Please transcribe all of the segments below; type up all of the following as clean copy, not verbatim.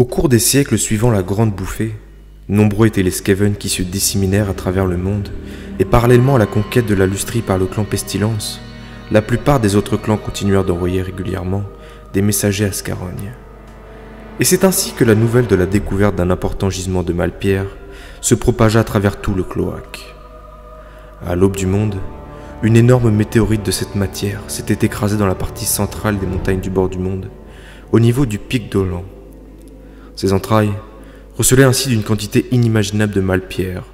Au cours des siècles suivant la Grande Bouffée, nombreux étaient les Skaven qui se disséminèrent à travers le monde, et parallèlement à la conquête de la Lustrie par le clan Pestilence, la plupart des autres clans continuèrent d'envoyer régulièrement des messagers à Scarogne. Et c'est ainsi que la nouvelle de la découverte d'un important gisement de Malpierre se propagea à travers tout le cloaque. À l'aube du monde, une énorme météorite de cette matière s'était écrasée dans la partie centrale des montagnes du bord du monde, au niveau du pic d'Olan. Ses entrailles recelaient ainsi d'une quantité inimaginable de Malpierre,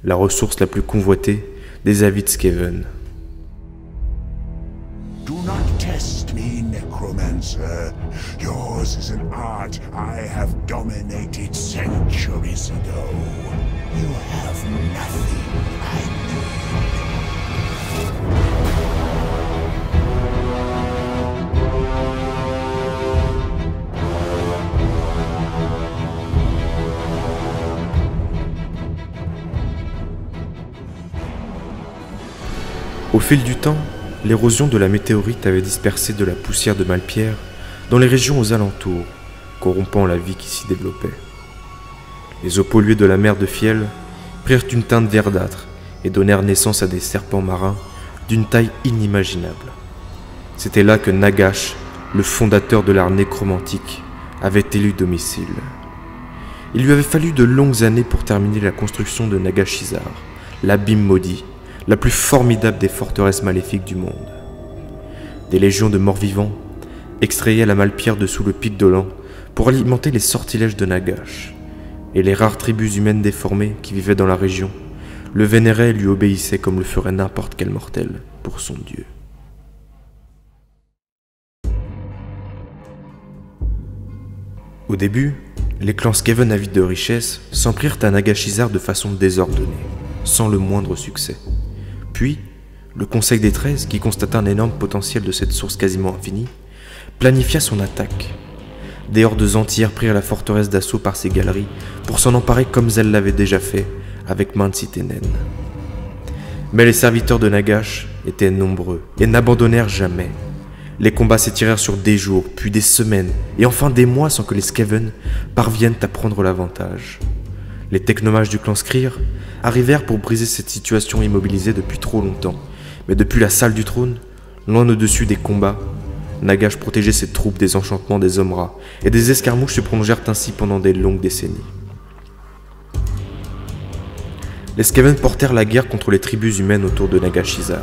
la ressource la plus convoitée des avides Skaven. Do not test me, necromancer. Yours is an art I have dominated centuries ago. You have nothing I need. Au fil du temps, l'érosion de la météorite avait dispersé de la poussière de Malpierre dans les régions aux alentours, corrompant la vie qui s'y développait. Les eaux polluées de la mer de Fiel prirent une teinte verdâtre et donnèrent naissance à des serpents marins d'une taille inimaginable. C'était là que Nagash, le fondateur de l'art nécromantique, avait élu domicile. Il lui avait fallu de longues années pour terminer la construction de Nagashizar, l'abîme maudit, la plus formidable des forteresses maléfiques du monde. Des légions de morts-vivants extrayaient la Malpierre de sous le pic d'Olan pour alimenter les sortilèges de Nagash, et les rares tribus humaines déformées qui vivaient dans la région le vénéraient et lui obéissaient comme le ferait n'importe quel mortel pour son dieu. Au début, les clans Skaven avides de richesse s'en prirent à Nagashizar de façon désordonnée, sans le moindre succès. Puis, le Conseil des 13, qui constata un énorme potentiel de cette source quasiment infinie, planifia son attaque. Des hordes entières prirent la forteresse d'assaut par ses galeries pour s'en emparer comme elles l'avaient déjà fait avec maintes naines. Mais les serviteurs de Nagash étaient nombreux et n'abandonnèrent jamais. Les combats s'étirèrent sur des jours, puis des semaines, et enfin des mois sans que les Skaven parviennent à prendre l'avantage. Les technomages du clan Skryr arrivèrent pour briser cette situation immobilisée depuis trop longtemps, mais depuis la salle du trône, loin au-dessus des combats, Nagash protégeait ses troupes des enchantements des hommes rats, et des escarmouches se prolongèrent ainsi pendant des longues décennies. Les Skaven portèrent la guerre contre les tribus humaines autour de Nagashizar.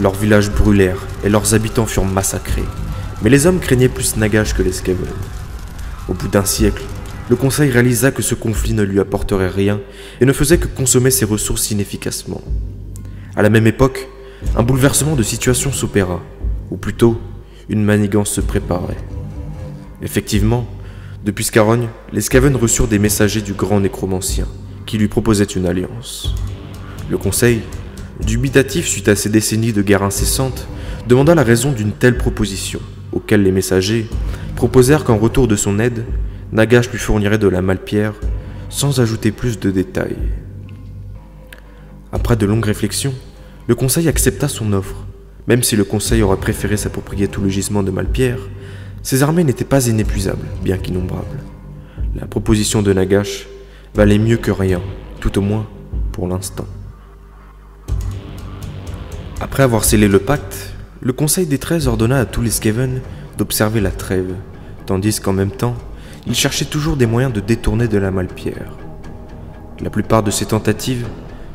Leurs villages brûlèrent et leurs habitants furent massacrés, mais les hommes craignaient plus Nagash que les Skaven. Au bout d'un siècle, le Conseil réalisa que ce conflit ne lui apporterait rien et ne faisait que consommer ses ressources inefficacement. À la même époque, un bouleversement de situation s'opéra, ou plutôt, une manigance se préparait. Effectivement, depuis Scarogne, les Skaven reçurent des messagers du grand nécromancien, qui lui proposait une alliance. Le Conseil, dubitatif suite à ces décennies de guerre incessante, demanda la raison d'une telle proposition, auquel les messagers proposèrent qu'en retour de son aide, Nagash lui fournirait de la Malpierre, sans ajouter plus de détails. Après de longues réflexions, le Conseil accepta son offre. Même si le Conseil aurait préféré s'approprier tout le gisement de Malpierre, ses armées n'étaient pas inépuisables, bien qu'innombrables. La proposition de Nagash valait mieux que rien, tout au moins pour l'instant. Après avoir scellé le pacte, le Conseil des 13 ordonna à tous les Skaven d'observer la trêve, tandis qu'en même temps, ils cherchaient toujours des moyens de détourner de la Malpierre. La plupart de ces tentatives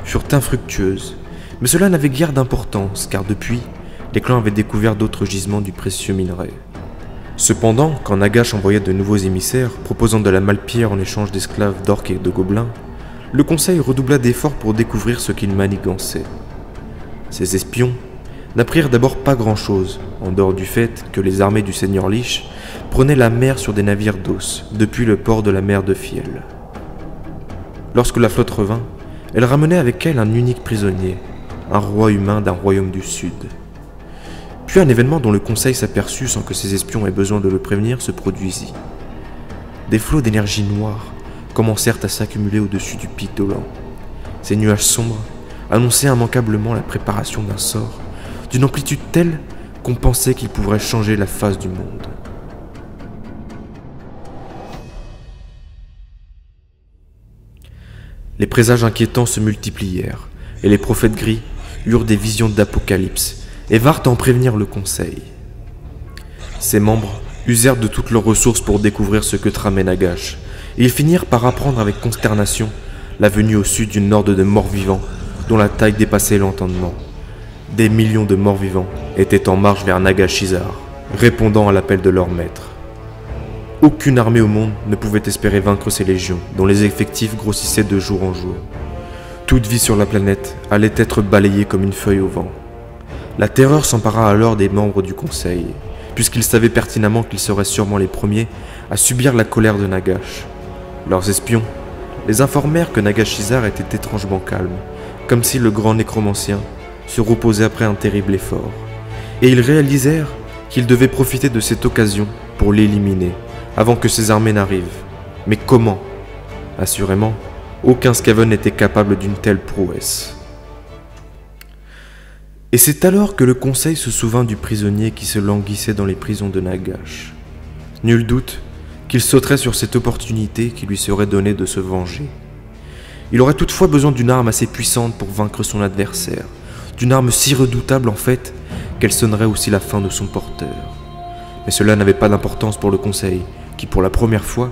furent infructueuses, mais cela n'avait guère d'importance, car depuis, les clans avaient découvert d'autres gisements du précieux minerai. Cependant, quand Nagash envoyait de nouveaux émissaires proposant de la Malpierre en échange d'esclaves d'orques et de gobelins, le Conseil redoubla d'efforts pour découvrir ce qu'il manigançait. Ces espions n'apprirent d'abord pas grand-chose, en dehors du fait que les armées du seigneur Lich prenaient la mer sur des navires d'os, depuis le port de la mer de Fiel. Lorsque la flotte revint, elle ramenait avec elle un unique prisonnier, un roi humain d'un royaume du sud. Puis un événement dont le Conseil s'aperçut sans que ses espions aient besoin de le prévenir se produisit. Des flots d'énergie noire commencèrent à s'accumuler au-dessus du pic d'Olan. Ces nuages sombres annonçaient immanquablement la préparation d'un sort d'une amplitude telle qu'on pensait qu'il pourrait changer la face du monde. Les présages inquiétants se multiplièrent, et les prophètes gris eurent des visions d'apocalypse et vinrent en prévenir le conseil. Ses membres usèrent de toutes leurs ressources pour découvrir ce que tramait Nagash, et ils finirent par apprendre avec consternation la venue au sud d'une horde de morts-vivants dont la taille dépassait l'entendement. Des millions de morts-vivants étaient en marche vers Nagashizar, répondant à l'appel de leur maître. Aucune armée au monde ne pouvait espérer vaincre ces légions, dont les effectifs grossissaient de jour en jour. Toute vie sur la planète allait être balayée comme une feuille au vent. La terreur s'empara alors des membres du conseil, puisqu'ils savaient pertinemment qu'ils seraient sûrement les premiers à subir la colère de Nagash. Leurs espions les informèrent que Nagashizar était étrangement calme, comme si le grand nécromancien se reposait après un terrible effort, et ils réalisèrent qu'ils devaient profiter de cette occasion pour l'éliminer, avant que ses armées n'arrivent. Mais comment? Assurément, aucun Skaven n'était capable d'une telle prouesse. Et c'est alors que le conseil se souvint du prisonnier qui se languissait dans les prisons de Nagash. Nul doute qu'il sauterait sur cette opportunité qui lui serait donnée de se venger. Il aurait toutefois besoin d'une arme assez puissante pour vaincre son adversaire, d'une arme si redoutable en fait qu'elle sonnerait aussi la fin de son porteur. Mais cela n'avait pas d'importance pour le conseil, qui pour la première fois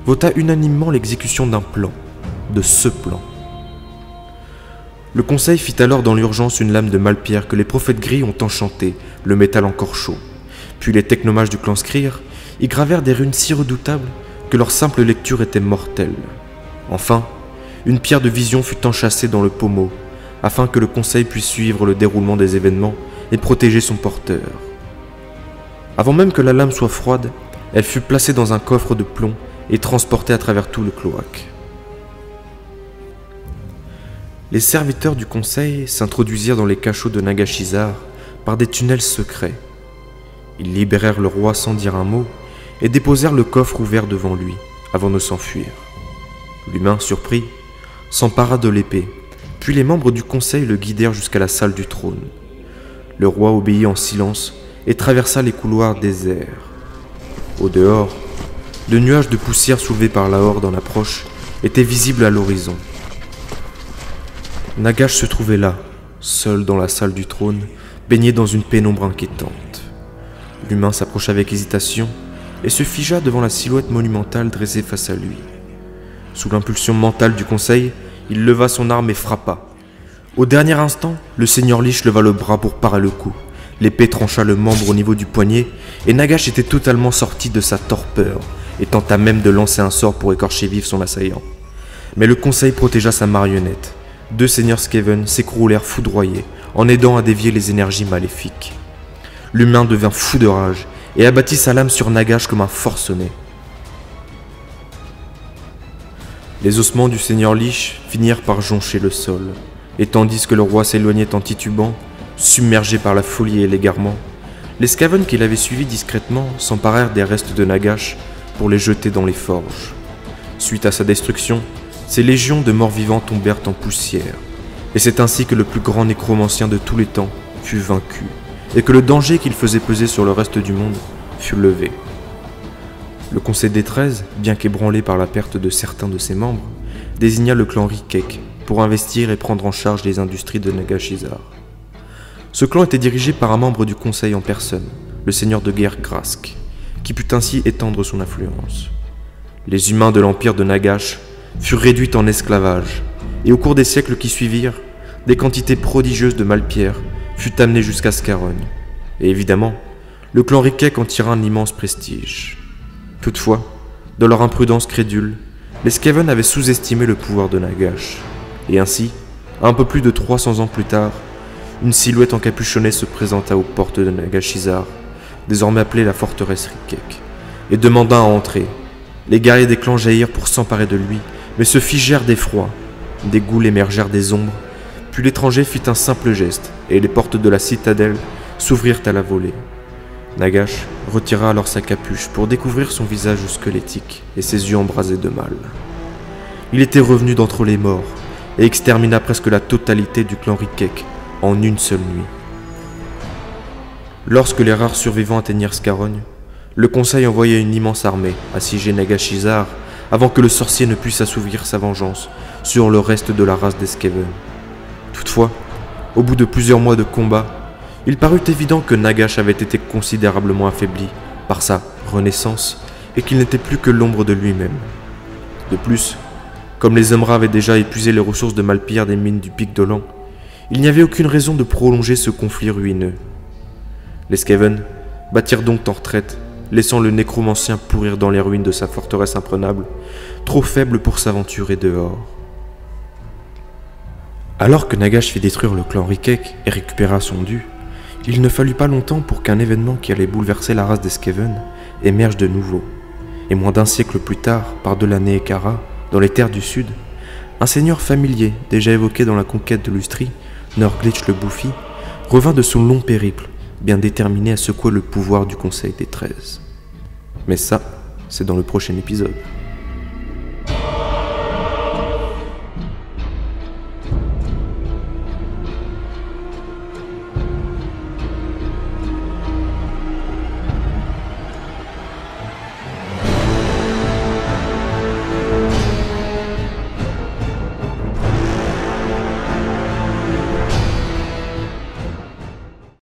vota unanimement l'exécution d'un plan, de ce plan. Le conseil fit alors dans l'urgence une lame de malpierre que les prophètes gris ont enchantée, le métal encore chaud. Puis les technomages du clan Skryr y gravèrent des runes si redoutables que leur simple lecture était mortelle. Enfin, une pierre de vision fut enchâssée dans le pommeau, afin que le conseil puisse suivre le déroulement des événements et protéger son porteur. Avant même que la lame soit froide, elle fut placée dans un coffre de plomb et transportée à travers tout le cloaque. Les serviteurs du conseil s'introduisirent dans les cachots de Nagashizar par des tunnels secrets. Ils libérèrent le roi sans dire un mot et déposèrent le coffre ouvert devant lui, avant de s'enfuir. L'humain, surpris, s'empara de l'épée, puis les membres du conseil le guidèrent jusqu'à la salle du trône. Le roi obéit en silence et traversa les couloirs déserts. Au dehors, le nuage de poussière soulevé par la horde en approche était visible à l'horizon. Nagash se trouvait là, seul dans la salle du trône, baigné dans une pénombre inquiétante. L'humain s'approcha avec hésitation et se figea devant la silhouette monumentale dressée face à lui. Sous l'impulsion mentale du conseil, il leva son arme et frappa. Au dernier instant, le seigneur Lich leva le bras pour parer le coup. L'épée trancha le membre au niveau du poignet et Nagash était totalement sorti de sa torpeur et tenta même de lancer un sort pour écorcher vif son assaillant. Mais le conseil protégea sa marionnette. 2 seigneurs Skaven s'écroulèrent foudroyés en aidant à dévier les énergies maléfiques. L'humain devint fou de rage et abattit sa lame sur Nagash comme un forcené. Les ossements du seigneur Lich finirent par joncher le sol, et tandis que le roi s'éloignait en titubant, submergé par la folie et l'égarement, les Skaven qui l'avaient suivi discrètement s'emparèrent des restes de Nagash pour les jeter dans les forges. Suite à sa destruction, ces légions de morts-vivants tombèrent en poussière, et c'est ainsi que le plus grand nécromancien de tous les temps fut vaincu, et que le danger qu'il faisait peser sur le reste du monde fut levé. Le Conseil des 13, bien qu'ébranlé par la perte de certains de ses membres, désigna le clan Rikek pour investir et prendre en charge les industries de Nagashizar. Ce clan était dirigé par un membre du Conseil en personne, le seigneur de guerre Grask, qui put ainsi étendre son influence. Les humains de l'empire de Nagash furent réduits en esclavage, et au cours des siècles qui suivirent, des quantités prodigieuses de malpierre furent amenées jusqu'à Scarogne. Et évidemment, le clan Rikek en tira un immense prestige. Toutefois, dans leur imprudence crédule, les Skaven avaient sous-estimé le pouvoir de Nagash, et ainsi, un peu plus de 300 ans plus tard, une silhouette encapuchonnée se présenta aux portes de Nagashizar, désormais appelée la forteresse Rikek, et demanda à entrer. Les guerriers des clans jaillirent pour s'emparer de lui, mais se figèrent d'effroi. Des goules émergèrent des ombres, puis l'étranger fit un simple geste, et les portes de la citadelle s'ouvrirent à la volée. Nagash retira alors sa capuche pour découvrir son visage squelettique et ses yeux embrasés de mal. Il était revenu d'entre les morts et extermina presque la totalité du clan Rikek en une seule nuit. Lorsque les rares survivants atteignirent Scarogne, le conseil envoya une immense armée assiéger Nagashizar avant que le sorcier ne puisse assouvir sa vengeance sur le reste de la race des Skaven. Toutefois, au bout de plusieurs mois de combat, il parut évident que Nagash avait été considérablement affaibli par sa renaissance et qu'il n'était plus que l'ombre de lui-même. De plus, comme les Umbra avaient déjà épuisé les ressources de Malpire des mines du Pic Dolan, il n'y avait aucune raison de prolonger ce conflit ruineux. Les Skaven battirent donc en retraite, laissant le nécromancien pourrir dans les ruines de sa forteresse imprenable, trop faible pour s'aventurer dehors. Alors que Nagash fit détruire le clan Rikek et récupéra son dû, il ne fallut pas longtemps pour qu'un événement qui allait bouleverser la race des Skaven émerge de nouveau. Et moins d'un siècle plus tard, par-delà Neekara, dans les terres du Sud, un seigneur familier, déjà évoqué dans la conquête de Lustri, Norglitch le Bouffi, revint de son long périple, bien déterminé à secouer le pouvoir du Conseil des 13. Mais ça, c'est dans le prochain épisode.